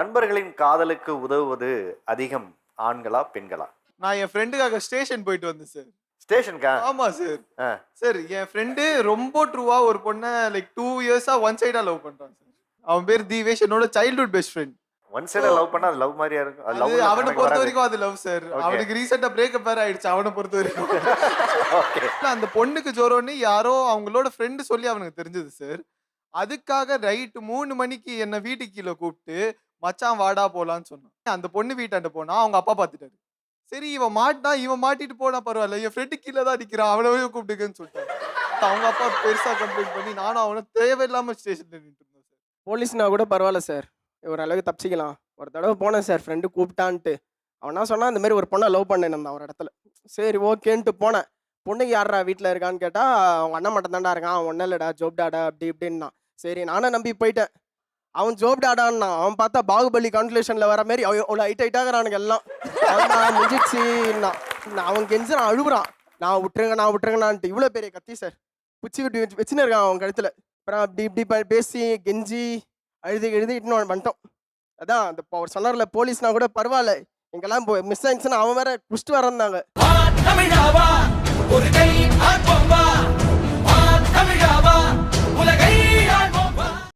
நண்பர்களின் காதலுக்கு உதவுவது அதிகம் ஆண்களா பெண்களா? நான் என் ஃப்ரெண்டுக்காக ஸ்டேஷன் போயிட்டு வந்தேன் சார். ஸ்டேஷனுக்கா? ஆமா சார். ஆ. சார் என் ஃப்ரெண்டு ரொம்ப ட்ரூவா ஒரு பொண்ண லைக் 2 இயர்ஸா ஒன் சைடா லவ் பண்றான் சார். அவன் பேர் தீவேஷ், என்னோட சைல்ட்ஹுட் பெஸ்ட் ஃப்ரெண்ட். ஒன் சைடா லவ் பண்ணா அது லவ் மாதிரியா இருக்கும்? அது அது லவ் அவனை பொறுத்த வரைக்கும் அது லவ் சார். Okay. அவனுக்கு ரீசெண்டா பிரேக்கப் வேற ஆயிடுச்சு அவனை பொறுத்த வரைக்கும். ஓகே. அந்த பொண்ணுக்கு ஜோரோன்னு யாரோ அவங்களோட ஃப்ரெண்டு சொல்லி அவனுக்கு தெரிஞ்சது சார். அதுக்காக ரைட் 3 மணிக்கு என்ன வீட்டுக்கு கீழ கூப்பிட்டு மச்சான் வாடா போலான்னு சொன்னான். அந்த பொண்ணு வீட்டாண்ட போனா அவங்க அப்பா பாத்துட்டாரு. சரி இவன் மாட்டிட்டு போனா பரவாயில்ல, என் ஃப்ரெண்டு கீழ தான் நிக்கிறான், அவனவே கூப்பிட்டுக்கன்னு சொல்லிட்டாரு. அவங்க அப்பா பெருசா கம்ப்ளைண்ட் பண்ணி நானும் அவனும் தேவையில்லாம ஸ்டேஷன்ல நின்னுட்டு இருந்தோம் சார். போலீஸ்னா கூட பரவாயில்ல சார், ஓரளவுக்கு தப்பிச்சிக்கலாம். ஒரு தடவை போனேன் சார், ஃப்ரெண்டு கூப்பிட்டான்ட்டு. அவனா சொன்னா இந்த மாதிரி ஒரு பொண்ணை லவ் பண்ணேன் அந்த ஒரு இடத்துல. சரி ஓகேன்ட்டு போனேன். பொண்ணுக்கு யாரா வீட்டில் இருக்கான்னு கேட்டால் அவங்க அண்ணன் மட்டும் தான்டா இருக்கான், அவன் ஒன்றும் இல்லைடா ஜோப்டாடா அப்படி இப்படின்னா. சரி நானும் நம்பி போயிட்டேன். அவன் ஜோப்டாடான்னா அவன் பார்த்தா பாகுபலி கான்குலேஷனில் வர மாதிரி அவ்வளோ ஹைட்டாகிறானுங்க எல்லாம். அவன் முடிஞ்சிச்சுன்னா அவன் கெஞ்சுறான், அழுகுறான், நான் விட்டுருங்கண்ணான்ட்டு. இவ்வளோ பெரிய கத்தி சார், குச்சி விட்டு வச்சுன்னு இருக்கான் அவன் கழுத்தில். அப்புறம் அப்படி இப்படி பேசி கெஞ்சி எழுதி இட்டுன்னு வந்துட்டோம். அதான் அந்த அவர் சொன்னார்ல, போலீஸ்னா கூட பரவாயில்ல, எங்கெல்லாம் மிஸ் ஆயிடுச்சுன்னா அவன் வேற குஷ்டு வரந்தாங்க.